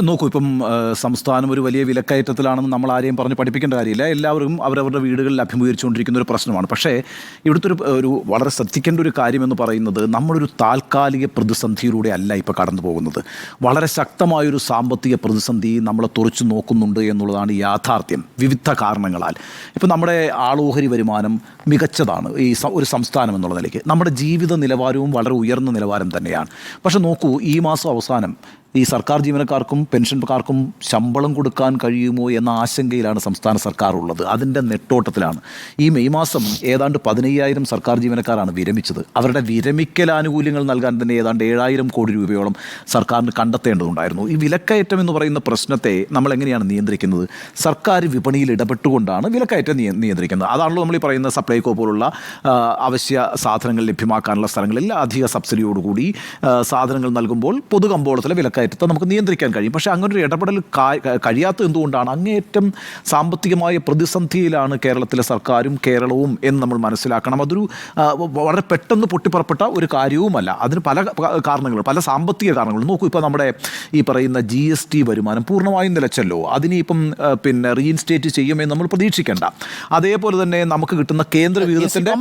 നോക്കൂ, ഇപ്പം സംസ്ഥാനം ഒരു വലിയ വിലക്കയറ്റത്തിലാണെന്ന് നമ്മൾ ആരെയും പറഞ്ഞ് പഠിപ്പിക്കേണ്ട കാര്യമില്ല. എല്ലാവരും അവരവരുടെ വീടുകളിൽ അഭിമുഖീകരിച്ചുകൊണ്ടിരിക്കുന്ന ഒരു പ്രശ്നമാണ്. പക്ഷേ ഇവിടുത്തെ ഒരു വളരെ ശ്രദ്ധിക്കേണ്ട ഒരു കാര്യമെന്ന് പറയുന്നത്, നമ്മളൊരു താൽക്കാലിക പ്രതിസന്ധിയിലൂടെ അല്ല ഇപ്പോൾ കടന്നു പോകുന്നത്. വളരെ ശക്തമായൊരു സാമ്പത്തിക പ്രതിസന്ധി നമ്മളെ തുറച്ചു നോക്കുന്നുണ്ട് എന്നുള്ളതാണ് യാഥാർത്ഥ്യം, വിവിധ കാരണങ്ങളാൽ. ഇപ്പം നമ്മുടെ ആളോഹരി വരുമാനം മികച്ചതാണ് ഈ ഒരു സംസ്ഥാനം എന്നുള്ള നിലയ്ക്ക്. നമ്മുടെ ജീവിത നിലവാരവും വളരെ ഉയർന്ന നിലവാരം തന്നെയാണ്. പക്ഷെ നോക്കൂ, ഈ മാസം അവസാനം ഈ സർക്കാർ ജീവനക്കാർക്കും പെൻഷൻകാർക്കും ശമ്പളം കൊടുക്കാൻ കഴിയുമോ എന്ന ആശങ്കയിലാണ് സംസ്ഥാന സർക്കാർ ഉള്ളത്. അതിൻ്റെ നെട്ടോട്ടത്തിലാണ്. ഈ മെയ് മാസം ഏതാണ്ട് 15,000 സർക്കാർ ജീവനക്കാരാണ് വിരമിച്ചത്. അവരുടെ വിരമിക്കൽ ആനുകൂല്യങ്ങൾ നൽകാൻ തന്നെ ഏതാണ്ട് 7,000 കോടി രൂപയോളം സർക്കാരിന് കണ്ടെത്തേണ്ടതുണ്ടായിരുന്നു. ഈ വിലക്കയറ്റം എന്ന് പറയുന്ന പ്രശ്നത്തെ നമ്മൾ എങ്ങനെയാണ് നിയന്ത്രിക്കുന്നത്? സർക്കാർ വിപണിയിൽ ഇടപെട്ടുകൊണ്ടാണ് വിലക്കയറ്റം നിയന്ത്രിക്കുന്നത്. അതാണല്ലോ നമ്മൾ ഈ പറയുന്ന സപ്ലൈകോ പോലുള്ള അവശ്യ സാധനങ്ങൾ ലഭ്യമാക്കാനുള്ള സ്ഥലങ്ങളിൽ അധിക സബ്സിഡിയോടുകൂടി സാധനങ്ങൾ നൽകുമ്പോൾ പൊതുകമ്പോളത്തിലെ വിലക്കയറ്റം നമുക്ക് നിയന്ത്രിക്കാൻ കഴിയും. പക്ഷേ അങ്ങനൊരു ഇടപെടൽ കഴിയാത്തത് എന്തുകൊണ്ടാണ്? അങ്ങേയറ്റം സാമ്പത്തികമായ പ്രതിസന്ധിയിലാണ് കേരളത്തിലെ സർക്കാരും കേരളവും എന്ന് നമ്മൾ മനസ്സിലാക്കണം. അതൊരു വളരെ പെട്ടെന്ന് പൊട്ടിപ്പുറപ്പെട്ട ഒരു കാര്യവുമല്ല. അതിന് പല കാരണങ്ങളുണ്ട്, പല സാമ്പത്തിക കാരണങ്ങൾ. നോക്കൂ, ഇപ്പോൾ നമ്മുടെ ഈ പറയുന്ന GST വരുമാനം പൂർണ്ണമായും നിലച്ചല്ലോ. അതിനിപ്പം റീഇൻസ്റ്റേറ്റ് ചെയ്യുമെന്ന് നമ്മൾ പ്രതീക്ഷിക്കേണ്ട. അതേപോലെ തന്നെ നമുക്ക് കിട്ടുന്ന കേന്ദ്ര വിഹിതത്തിൻ്റെ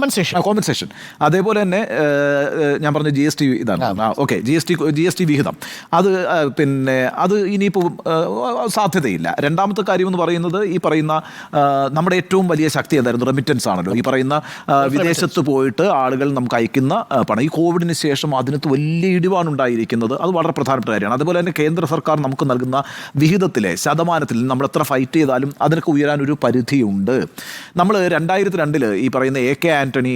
കോമ്പൻസേഷൻ, അതേപോലെ തന്നെ ഞാൻ പറഞ്ഞ GST ഇതാണ്. ഓക്കെ, GST വിഹിതം അത് ഇനിയിപ്പോൾ സാധ്യതയില്ല. രണ്ടാമത്തെ കാര്യം എന്ന് പറയുന്നത്, ഈ പറയുന്ന നമ്മുടെ ഏറ്റവും വലിയ ശക്തി എന്തായിരുന്നു? റെമിറ്റൻസ് ആണല്ലോ. ഈ പറയുന്ന വിദേശത്ത് പോയിട്ട് ആളുകൾ നമുക്ക് അയക്കുന്ന പണം. ഈ കോവിഡിന് ശേഷം അതിനകത്ത് വലിയ ഇടിവാണ് ഉണ്ടായിരിക്കുന്നത്. അത് വളരെ പ്രധാനപ്പെട്ട കാര്യമാണ്. അതുപോലെ തന്നെ കേന്ദ്ര സർക്കാർ നമുക്ക് നൽകുന്ന വിഹിതത്തിലെ ശതമാനത്തിൽ നമ്മൾ എത്ര ഫൈറ്റ് ചെയ്താലും അതിനൊക്കെ ഉയരാനൊരു പരിധിയുണ്ട്. നമ്മൾ 2002 ഈ പറയുന്ന AK ആൻ്റണി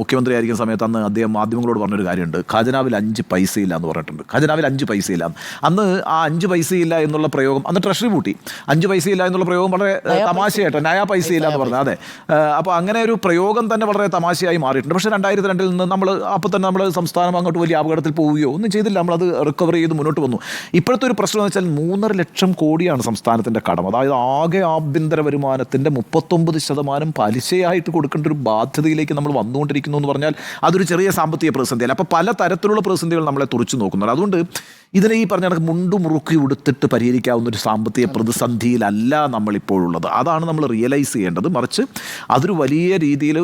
മുഖ്യമന്ത്രിയായിരിക്കുന്ന സമയത്ത് അന്ന് അദ്ദേഹം മാധ്യമങ്ങളോട് പറഞ്ഞൊരു കാര്യമുണ്ട്. ഖജനാവിൽ 5 പൈസയില്ല എന്ന് പറഞ്ഞിട്ടുണ്ട്. ഖജനാവിൽ 5 പൈസയില്ല. അന്ന് ആ 5 പൈസയില്ല എന്നുള്ള പ്രയോഗം, അന്ന് ട്രഷറി പൂട്ടി. 5 പൈസയില്ല എന്നുള്ള പ്രയോഗം വളരെ തമാശയായിട്ട്, നയാ പൈസയില്ല എന്ന് പറഞ്ഞത്. അതെ, അപ്പോൾ അങ്ങനെ ഒരു പ്രയോഗം തന്നെ വളരെ തമാശയായി മാറിയിട്ടുണ്ട്. പക്ഷേ 2002 നിന്ന് നമ്മൾ അപ്പോൾ തന്നെ നമ്മൾ സംസ്ഥാനം അങ്ങോട്ട് വലിയ അപകടത്തിൽ പോവുകയോ ഒന്നും ചെയ്തില്ല. നമ്മളത് റിക്കവർ ചെയ്ത് മുന്നോട്ട് വന്നു. ഇപ്പോഴത്തെ ഒരു പ്രശ്നം എന്ന് വെച്ചാൽ 3.5 ലക്ഷം കോടിയാണ് സംസ്ഥാനത്തിൻ്റെ കടം. അതായത് ആകെ ആഭ്യന്തര വരുമാനത്തിൻ്റെ 39% പലിശയായിട്ട് കൊടുക്കേണ്ട ഒരു ബാധ്യതയിലേക്ക് നമ്മൾ വന്നുകൊണ്ടിരിക്കുന്നു എന്ന് പറഞ്ഞാൽ അതൊരു ചെറിയ സാമ്പത്തിക പ്രതിസന്ധിയല്ല. അപ്പോൾ പല തരത്തിലുള്ള പ്രതിസന്ധികൾ നമ്മളെ തുറച്ചു നോക്കുന്നുണ്ട്. അതുകൊണ്ട് ഇതിനെ ഈ പറഞ്ഞ മുണ്ടു മുറുക്കി ഉടുത്തിട്ട് പരിഹരിക്കാവുന്ന ഒരു സാമ്പത്തിക പ്രതിസന്ധിയിലല്ല നമ്മളിപ്പോഴുള്ളത്. അതാണ് നമ്മൾ റിയലൈസ് ചെയ്യേണ്ടത്. മറിച്ച് അതൊരു വലിയ രീതിയിൽ,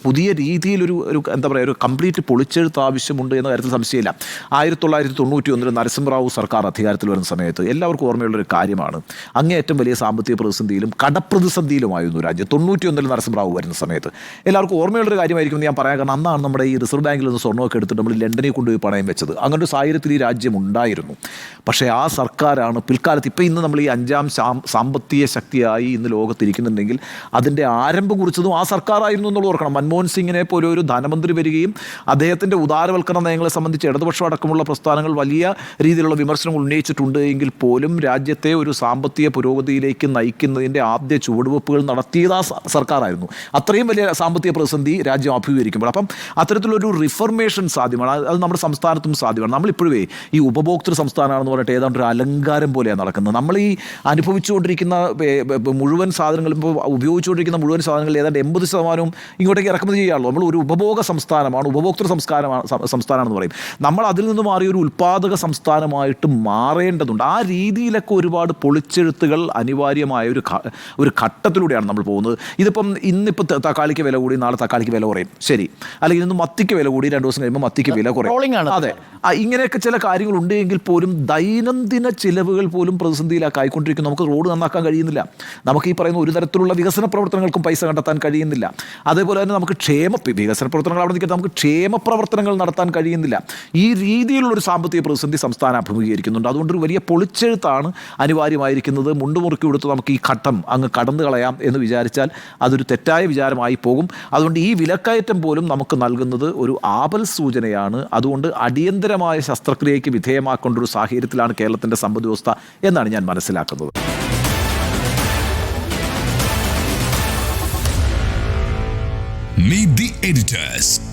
പുതിയ രീതിയിലൊരു എന്താ പറയുക, ഒരു കംപ്ലീറ്റ് പൊളിച്ചെഴുത്ത് ആവശ്യമുണ്ട് എന്ന കാര്യത്തിൽ സംശയമില്ല. 1991 നരസിംഹറാവു സർക്കാർ അധികാരത്തിൽ വരുന്ന സമയത്ത് എല്ലാവർക്കും ഓർമ്മയുള്ളൊരു കാര്യമാണ്, അങ്ങേയറ്റം വലിയ സാമ്പത്തിക പ്രതിസന്ധിയിലും കടപ്രതിസന്ധിയിലുമായിരുന്നു രാജ്യം. 91 നരസിംഹറാവു വരുന്ന സമയത്ത് എല്ലാവർക്കും ഓർമ്മയുള്ളൊരു കാര്യമായിരിക്കും ഞാൻ പറയാൻ കാരണം, അന്നാണ് നമ്മുടെ ഈ റിസർവ് ബാങ്കിൽ നിന്ന് സ്വർണ്ണമൊക്കെ എടുത്തിട്ട് നമ്മൾ ലണ്ടനിൽ കൊണ്ടുപോയി പണയം വെച്ചത്. അങ്ങനെ ഒരു സാഹചര്യത്തിൽ ഈ രാജ്യം ഉണ്ടായിരുന്നു. പക്ഷേ ആ സർക്കാരാണ് പിൽക്കാലത്ത്, ഇപ്പോൾ ഇന്ന് നമ്മൾ ഈ 5ാം സാമ്പത്തിക ശക്തിയായി ഇന്ന് ലോകത്തിരിക്കുന്നുണ്ടെങ്കിൽ അതിൻ്റെ ആരംഭം കുറിച്ചതും ആ സർക്കാരായിരുന്നു എന്നുള്ളത് ഓർക്കണം. മൻമോഹൻ സിംഗിനെ പോലെ ഒരു ധനമന്ത്രി വരികയും അദ്ദേഹത്തിൻ്റെ ഉദാരവൽക്കരണ നയങ്ങളെ സംബന്ധിച്ച് ഇടതുപക്ഷം അടക്കമുള്ള പ്രസ്ഥാനങ്ങൾ വലിയ രീതിയിലുള്ള വിമർശനങ്ങൾ ഉന്നയിച്ചിട്ടുണ്ട് എങ്കിൽ പോലും രാജ്യത്തെ ഒരു സാമ്പത്തിക പുരോഗതിയിലേക്ക് നയിക്കുന്നതിൻ്റെ ആദ്യ ചുവടുവെപ്പുകൾ നടത്തിയത് ആ സർക്കാരായിരുന്നു. അത്രയും വലിയ സാമ്പത്തിക പ്രതിസന്ധി രാജ്യം അഭിമുഖീകരിക്കുമ്പോൾ. അപ്പം അത്തരത്തിലൊരു റിഫർമേഷൻ സാധ്യമാണ്. അത് നമ്മുടെ സംസ്ഥാനത്തും സാധ്യമാണ്. നമ്മളിപ്പോഴേ ഈ ഉപഭോക്തൃ സംസ്ഥാനമാണെന്ന് പറഞ്ഞിട്ട് ഏതാണ്ട് ഒരു അലങ്കാരം പോലെയാണ് നടക്കുന്നത്. നമ്മൾ ഈ അനുഭവിച്ചുകൊണ്ടിരിക്കുന്ന മുഴുവൻ സാധനങ്ങളും, ഇപ്പോൾ ഉപയോഗിച്ചുകൊണ്ടിരിക്കുന്ന മുഴുവൻ സാധനങ്ങളിൽ ഏതാണ്ട് 80% ഇങ്ങോട്ടേക്ക് ഇറക്കുമതി ചെയ്യാറുള്ളൂ. നമ്മൾ ഒരു ഉപഭോഗ സംസ്ഥാനമാണ്, ഉപഭോക്തൃ സംസ്ഥാനമാണെന്ന് പറയും. നമ്മൾ അതിൽ നിന്ന് മാറി ഒരു ഉൽപ്പാദക സംസ്ഥാനമായിട്ട് മാറേണ്ടതുണ്ട്. ആ രീതിയിലൊക്കെ ഒരുപാട് പൊളിച്ചെഴുത്തുകൾ അനിവാര്യമായ ഒരു ഘട്ടത്തിലൂടെയാണ് നമ്മൾ പോകുന്നത്. ഇതിപ്പം ഇന്നിപ്പോൾ തക്കാളിക്ക് വില കൂടി, നാളെ തക്കാളിക്ക് വില കുറയും, ശരി. അല്ലെങ്കിൽ ഇന്ന് മത്തിക്ക് വില കൂടി, 2 ദിവസം കഴിയുമ്പോൾ മത്തിക്ക് വില കുറയും. അതെ, ഇങ്ങനെയൊക്കെ ചില കാര്യങ്ങളുണ്ട് എങ്കിൽ പോലും ദൈനംദിന ചിലവുകൾ പോലും പ്രതിസന്ധിയിലായിക്കൊണ്ടിരിക്കുന്നു. നമുക്ക് റോഡ് നന്നാക്കാൻ കഴിയുന്നില്ല. നമുക്ക് ഈ പറയുന്ന ഒരു തരത്തിലുള്ള വികസന പ്രവർത്തനങ്ങൾക്കും പൈസ കണ്ടെത്താൻ കഴിയുന്നില്ല. അതേപോലെ തന്നെ നമുക്ക് വികസന പ്രവർത്തനങ്ങൾ അവിടെ നിൽക്കട്ടെ, നമുക്ക് ക്ഷേമ പ്രവർത്തനങ്ങൾ നടത്താൻ കഴിയുന്നില്ല. ഈ രീതിയിലുള്ളൊരു സാമ്പത്തിക പ്രതിസന്ധി സംസ്ഥാനം അഭിമുഖീകരിക്കുന്നുണ്ട്. അതുകൊണ്ടൊരു വലിയ പൊളിച്ചെഴുത്താണ് അനിവാര്യമായിരിക്കുന്നത്. മുണ്ടുമുറുക്കി കൊടുത്ത് നമുക്ക് ഈ ഘട്ടം അങ്ങ് കടന്നു കളയാം എന്ന് വിചാരിച്ചാൽ അതൊരു തെറ്റായ വിചാരമായി പോകും. അതുകൊണ്ട് ഈ വിലക്കയറ്റം പോലും നമുക്ക് നൽകുന്നത് ഒരു ആപൽ സൂചനയാണ്. അതുകൊണ്ട് അടിയന്തരമായ ശസ്ത്രക്രിയയ്ക്ക് വിധേയമാക്കേണ്ട ഒരു സാഹചര്യത്തിലാണ് കേരളത്തിൻ്റെ സമ്പദ് വ്യവസ്ഥ എന്നാണ് ഞാൻ മനസ്സിലാക്കുന്നത്. Meet the editors.